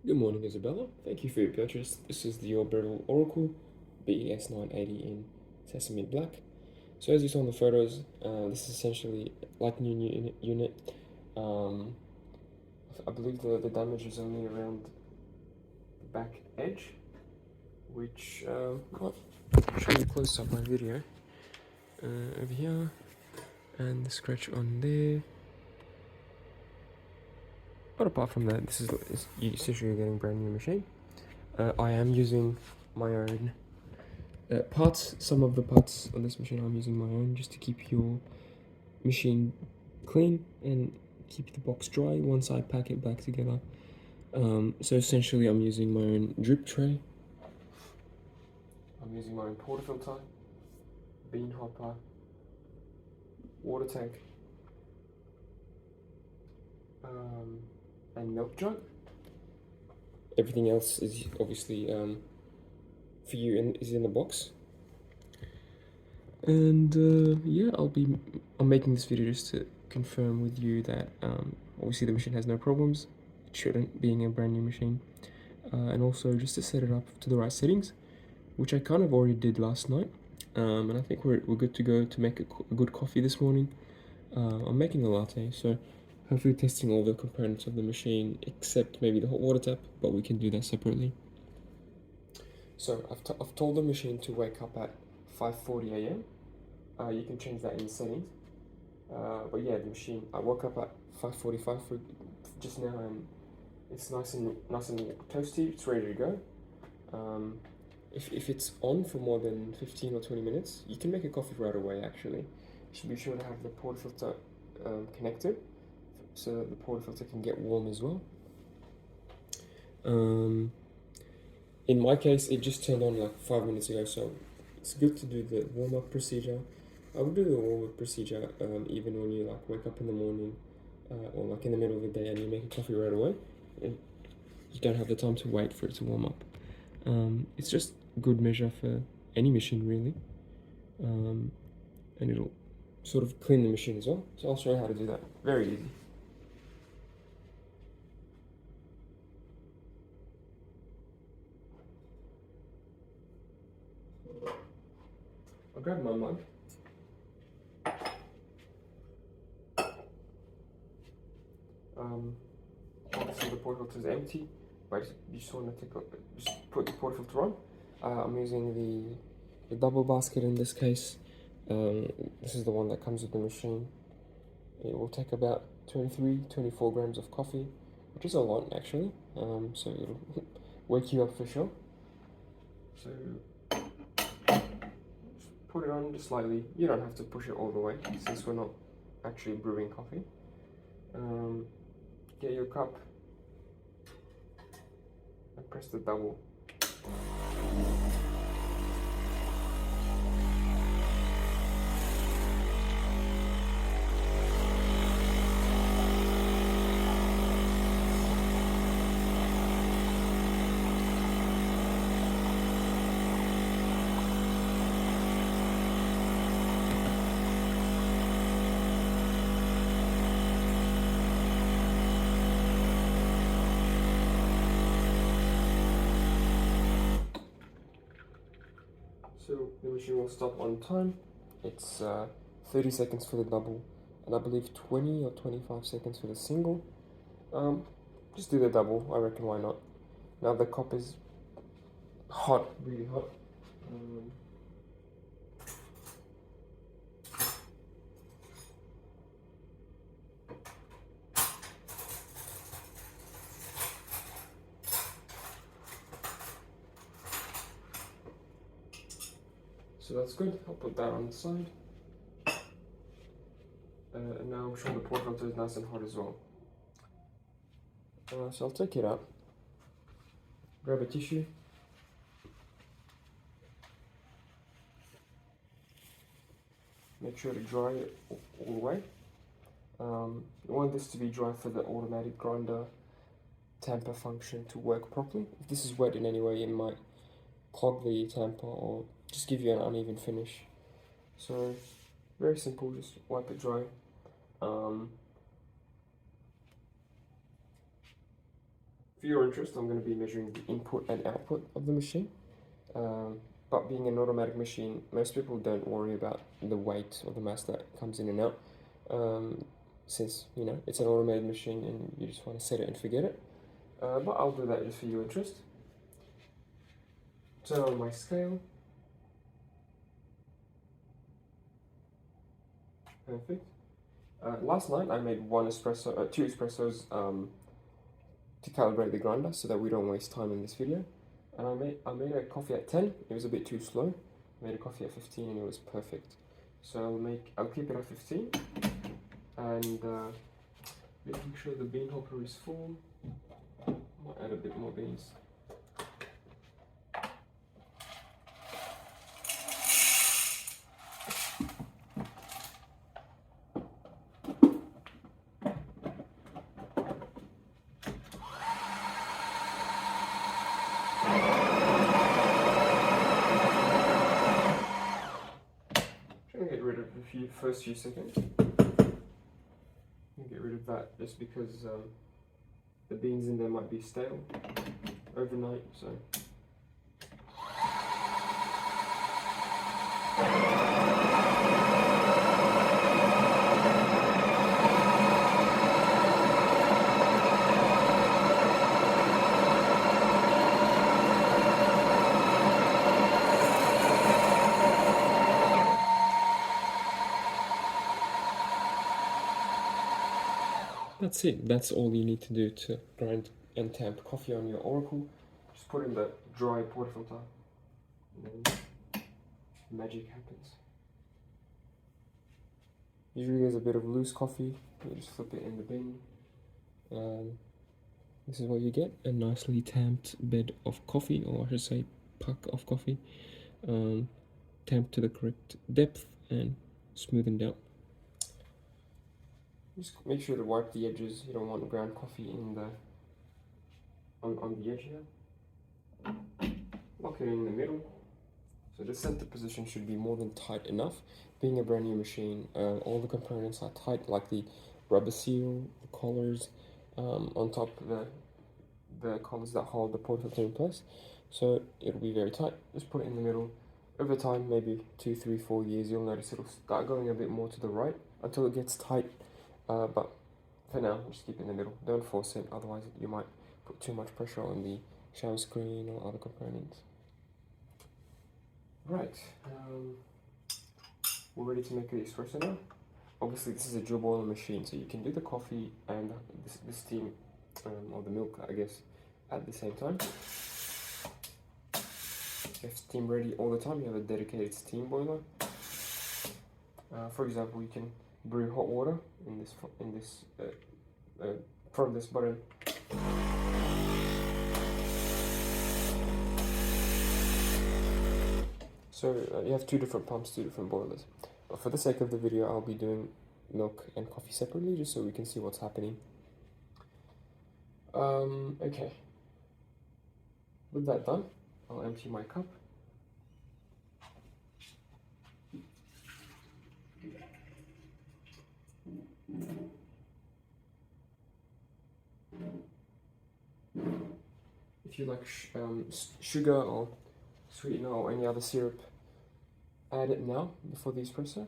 Good morning, Isabella. Thank you for your purchase. This is the Breville Oracle BES980 in Sesame Black. So as you saw in the photos, this is essentially like new unit. I believe the damage is only around the back edge, which I'll show you close up my video. Over here, and the scratch on there. But apart from that, this is essentially getting a brand new machine. I am using my own parts. Some of the parts on this machine I'm using my own just to keep your machine clean and keep the box dry once I pack it back together. So essentially I'm using my own drip tray. I'm using my own portafilter, bean hopper, water tank, and milk jug. Everything else is obviously for you and is in the box. And yeah, I'm making this video just to confirm with you that obviously the machine has no problems. It shouldn't, being a brand new machine, and also just to set it up to the right settings, which I kind of already did last night. And I think we're good to go to make a good coffee this morning. I'm making a latte, so hopefully testing all the components of the machine except maybe the hot water tap, but we can do that separately. So I've told the machine to wake up at 5:40 a.m. You can change that in the settings. But yeah, the machine, I woke up at 5:45 for just now, and it's nice and toasty. It's ready to go. If it's on for more than 15 or 20 minutes, you can make a coffee right away. Actually, you should be sure to have the portafilter connected, so that the portafilter can get warm as well. In my case, it just turned on like 5 minutes ago, so it's good to do the warm-up procedure. I would do the warm-up procedure even when you like wake up in the morning or like in the middle of the day and you make a coffee right away. And you don't have the time to wait for it to warm up. It's just good measure for any machine really, and it'll sort of clean the machine as well. So I'll show you how to do that. Very easy. I'll grab my mug. Obviously the portafilter is empty, but you just want to just put the portafilter on. I'm using the double basket in this case. This is the one that comes with the machine. It will take about 24 grams of coffee, which is a lot actually. So it'll wake you up for sure. So just put it on just slightly. You don't have to push it all the way since we're not actually brewing coffee. Get your cup and press the double. So the machine will stop on time. It's 30 seconds for the double, and I believe 20 or 25 seconds for the single. Just do the double, I reckon, why not? Now the cup is hot, really hot. So that's good. I'll put that on the side. And now I'm sure the portafilter is nice and hot as well. So I'll take it out. Grab a tissue. Make sure to dry it all the way. You want this to be dry for the automatic grinder tamper function to work properly. If this is wet in any way, it might clog the tamper or just give you an uneven finish. So very simple, just wipe it dry. If for your interest, I'm going to be measuring the input and output of the machine. But being an automatic machine, most people don't worry about the weight or the mass that comes in and out, since, you know, it's an automated machine and you just want to set it and forget it. But I'll do that just for your interest. Turn on my scale. Perfect. Last night I made two espressos to calibrate the grinder so that we don't waste time in this video. And I made a coffee at 10. It was a bit too slow. I made a coffee at 15 and it was perfect. So I'll keep it at 15, and making sure the bean hopper is full. Might add a bit more beans. Get rid of the first few seconds. Get rid of that just because the beans in there might be stale overnight, so. That's it. That's all you need to do to grind and tamp coffee on your Oracle. Just put in the dry portafilter, and then magic happens. Usually there's a bit of loose coffee. You just flip it in the bin. This is what you get: a nicely tamped bed of coffee, or I should say, puck of coffee, tamped to the correct depth and smoothened out. Just make sure to wipe the edges. You don't want ground coffee in the on the edge here. Lock it in the middle. So the center position should be more than tight enough. Being a brand new machine, all the components are tight, like the rubber seal, the collars, on top the collars that hold the portafilter in place. So it'll be very tight. Just put it in the middle. Over time, maybe 2, 3, 4 years, you'll notice it'll start going a bit more to the right until it gets tight. But for now, just keep it in the middle. Don't force it, otherwise you might put too much pressure on the shower screen or other components. Right, we're ready to make the espresso now. Obviously, this is a dual boiler machine, so you can do the coffee and the steam, or the milk, I guess, at the same time. You have steam ready all the time. You have a dedicated steam boiler. For example, you can brew hot water in this from this button. So you have two different pumps, two different boilers. But for the sake of the video, I'll be doing milk and coffee separately, just so we can see what's happening. Okay. With that done, I'll empty my cup. If you like sugar or sweetener or any other syrup, add it now before the espresso.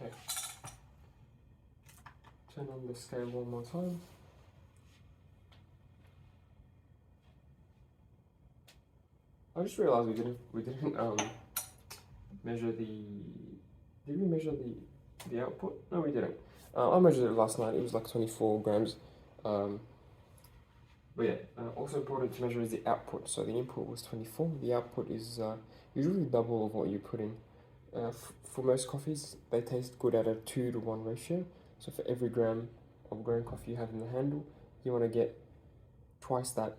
Okay. Turn on the scale one more time. I just realized we didn't measure the. Did we measure the output? No, we didn't. I measured it last night. It was like 24 grams. But yeah, also important to measure is the output. So the input was 24. The output is usually double of what you put in. For most coffees, they taste good at a 2:1 ratio. So for every gram of ground coffee you have in the handle, you want to get twice that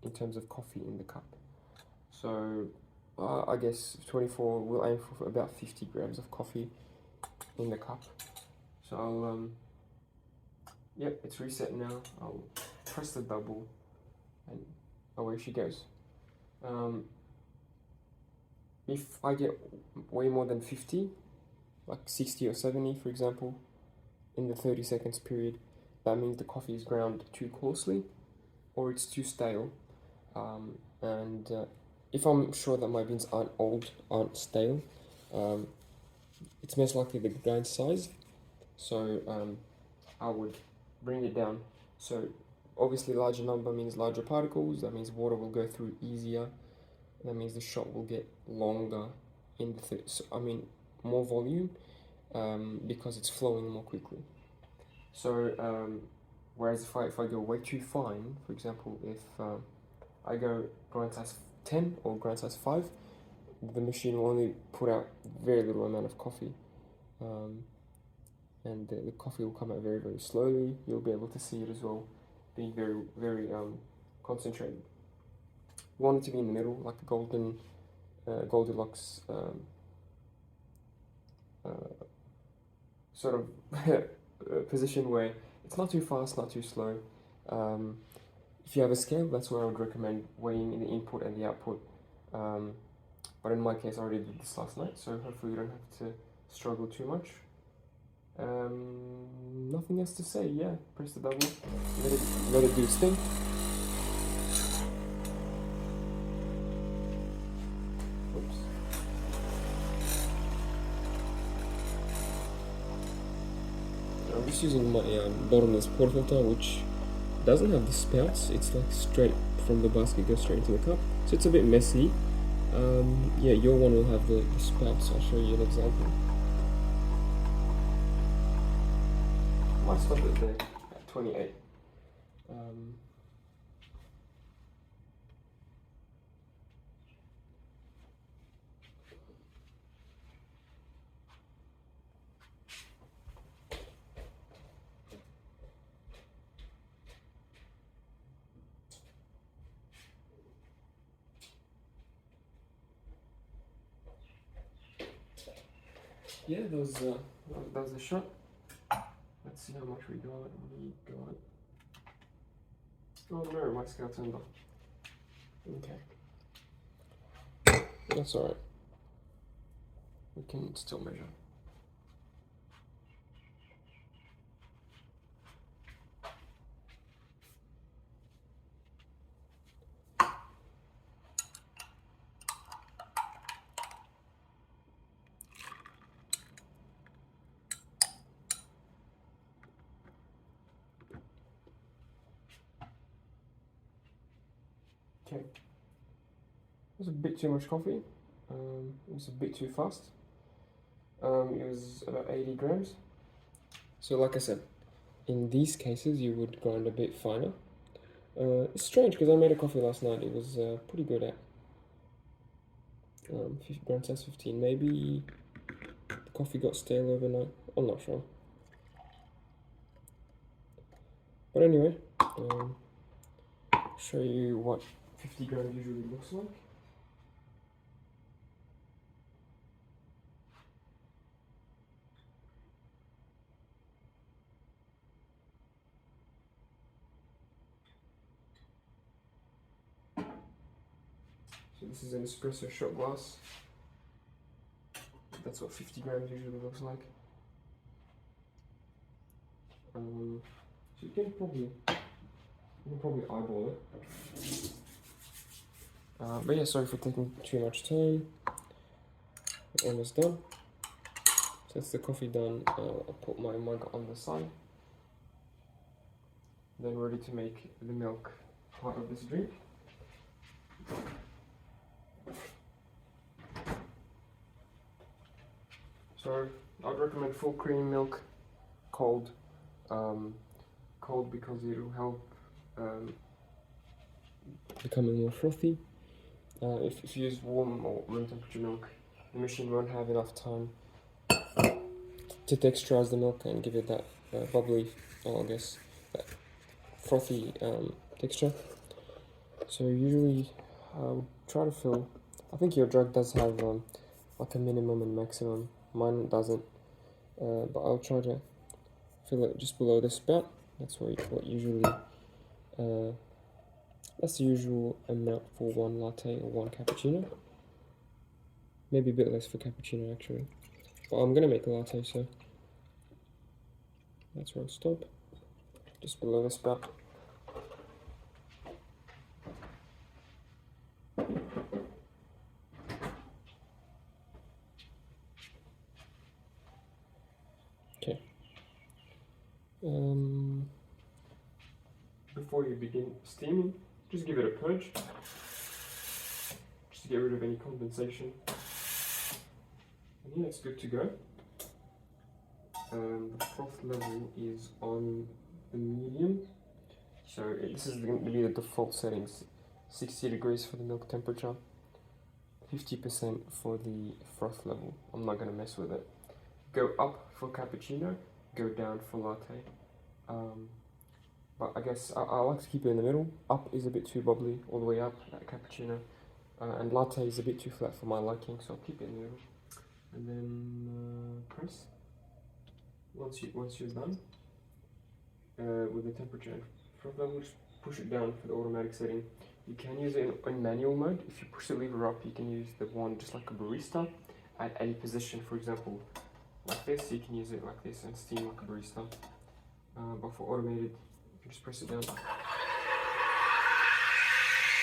in terms of coffee in the cup. So I guess 24, we'll aim for about 50 grams of coffee in the cup. So I'll, yep, it's reset now. I'll press the double and away she goes. If I get way more than 50, like 60 or 70 for example, in the 30 seconds period, that means the coffee is ground too coarsely or it's too stale. If I'm sure that my beans aren't old, aren't stale, it's most likely the grind size. So I would bring it down. So obviously larger number means larger particles, that means water will go through easier, that means the shot will get longer in the more volume, because it's flowing more quickly. So whereas if I go way too fine, for example, if I go grind size 10 or grind size 5, the machine will only put out very little amount of coffee, and the coffee will come out very, very slowly. You'll be able to see it as well, being very, very concentrated. You want it to be in the middle, like a golden Goldilocks sort of position where it's not too fast, not too slow. If you have a scale, that's where I would recommend weighing the input and the output. But in my case, I already did this last night, so hopefully you don't have to struggle too much. Nothing else to say. Yeah, press the double, let it do its thing. Oops. I'm just using my bottomless portafilter, which doesn't have the spouts. It's like straight from the basket, goes straight into the cup, so it's a bit messy. Yeah, your one will have the spouts. I'll show you an example. Might stop it there at 28. Yeah, that was the shot. Let's see how much we got. Oh no, my scale turned off. Okay. That's alright. We can still measure. Okay. It was a bit too much coffee. It was a bit too fast. It was about 80 grams. So like I said, in these cases you would grind a bit finer. It's strange because I made a coffee last night. It was pretty good at grind size 15. Maybe the coffee got stale overnight. I'm not sure. But anyway, I'll show you what 50 grams usually looks like. So this is an espresso shot glass. That's what 50 grams usually looks like. So you can probably eyeball it. But yeah, sorry for taking too much time. Almost done. So that's the coffee done. I'll put my mug on the side. Then ready to make the milk part of this drink. So I'd recommend full cream milk, cold, because it will help becoming more frothy. If you use warm or room temperature milk, the machine won't have enough time to texturize the milk and give it that bubbly, or I guess that frothy texture. So usually I would try to fill, I think your jug does have like a minimum and maximum. Mine doesn't, but I'll try to fill it just below the spout. That's what usually, that's the usual amount for one latte or one cappuccino. Maybe a bit less for cappuccino actually. But I'm gonna make a latte, so that's where I'll stop. Just below the spout. Okay. Before you begin steaming, just give it a purge, just to get rid of any condensation. And yeah, it's good to go. The froth level is on the medium, so this is going to be the default settings. 60 degrees for the milk temperature, 50% for the froth level. I'm not going to mess with it. Go up for cappuccino, go down for latte. But I guess I like to keep it in the middle. Up is a bit too bubbly, all the way up, like cappuccino. And latte is a bit too flat for my liking, so I'll keep it in the middle. And then press. Once you're done with the temperature and froth level, just push it down for the automatic setting. You can use it in manual mode. If you push the lever up, you can use the one just like a barista at any position. For example, like this, you can use it like this and steam like a barista. But for automated, you can just press it down.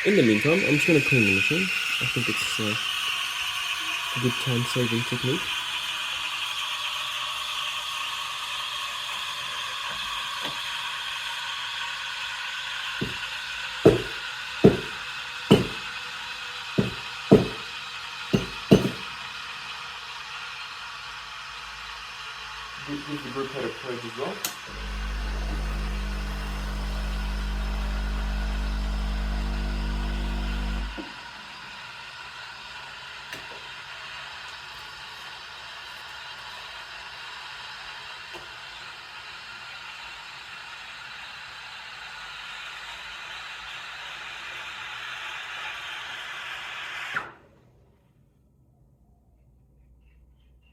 In the meantime, I'm just going to clean the machine. I think it's a good time-saving technique. Give the group head a purge as well.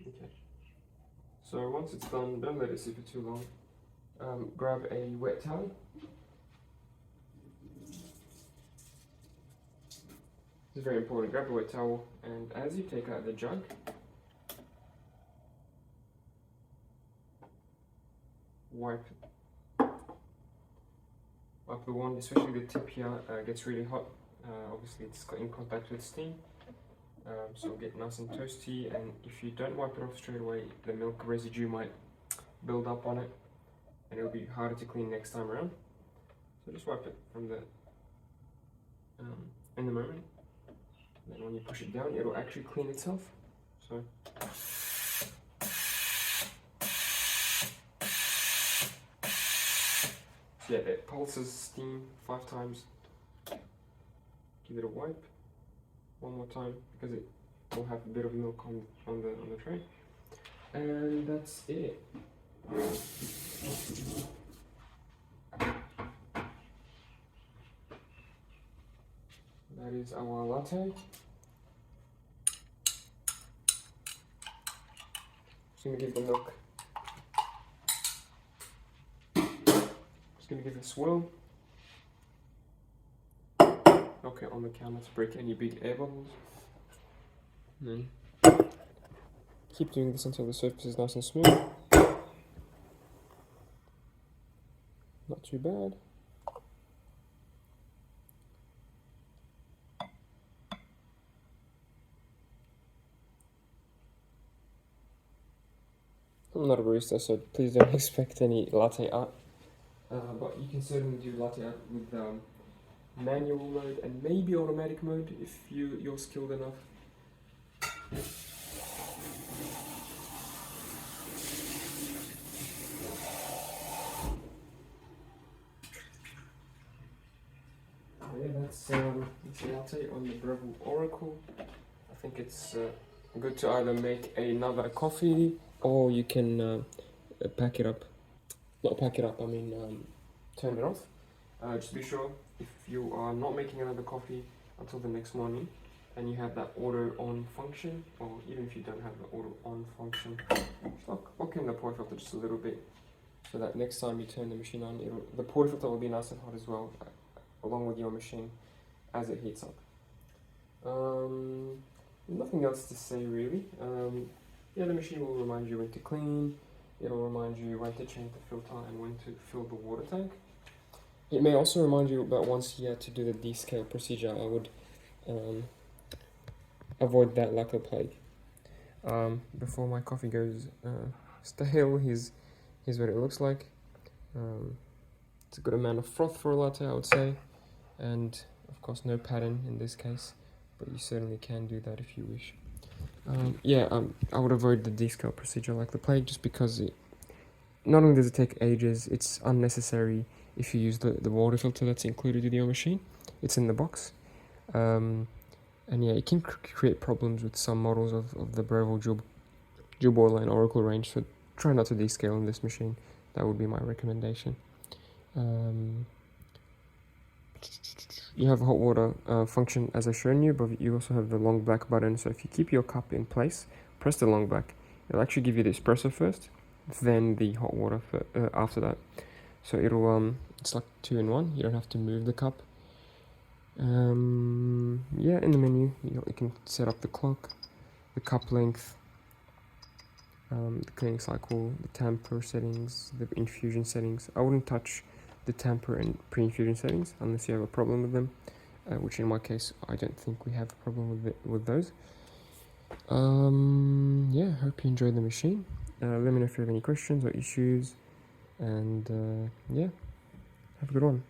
Okay. So once it's done, don't let it sit for too long. Grab a wet towel. It's very important. Grab a wet towel, and as you take out the jug, wipe the wand, especially the tip here gets really hot. Obviously, it's got in contact with steam. So it'll get nice and toasty, and if you don't wipe it off straight away, the milk residue might build up on it and it'll be harder to clean next time around. So just wipe it from the in the moment, and then when you push it down, it'll actually clean itself. So yeah, it pulses steam 5 times. Give it a wipe one more time because it will have a bit of milk on the tray, and that's it. That is our latte. Just gonna give the milk. Just gonna give it a swirl. Okay, on the counter to break any big air bubbles. And then keep doing this until the surface is nice and smooth. Not too bad. I'm not a barista, so please don't expect any latte art. But you can certainly do latte art with manual mode and maybe automatic mode if you're skilled enough. Yeah, that's latte on the Breville Oracle. I think it's good to either make another coffee, or you can pack it up. Not pack it up, I mean turn it off Just be sure, if you are not making another coffee until the next morning and you have that auto on function, or even if you don't have the auto on function, just lock in the portafilter just a little bit, so that next time you turn the machine on, the portafilter will be nice and hot as well, along with your machine as it heats up. Nothing else to say really. Yeah, the machine will remind you when to clean, it'll remind you when to change the filter and when to fill the water tank. It may also remind you that once you have to do the descale procedure, I would avoid that like the plague. Before my coffee goes stale, here's what it looks like. It's a good amount of froth for a latte, I would say, and of course no pattern in this case, but you certainly can do that if you wish. I would avoid the descale procedure like the plague, just because not only does it take ages, it's unnecessary if you use the water filter that's included with your machine. It's in the box. And yeah, it can create problems with some models of the Breville dual boiler and Oracle range, so try not to descale in this machine. That would be my recommendation. You have a hot water function as I've shown you, but you also have the long black button, so if you keep your cup in place, press the long black, it'll actually give you the espresso first, then the hot water after that. So it'll it's like 2 in 1, you don't have to move the cup. Yeah, in the menu you can set up the clock, the cup length, the cleaning cycle, the tamper settings, the infusion settings. I wouldn't touch the tamper and pre-infusion settings unless you have a problem with them, which in my case I don't think we have a problem with those. Yeah, hope you enjoyed the machine. Let me know if you have any questions or issues, and yeah, have a good one.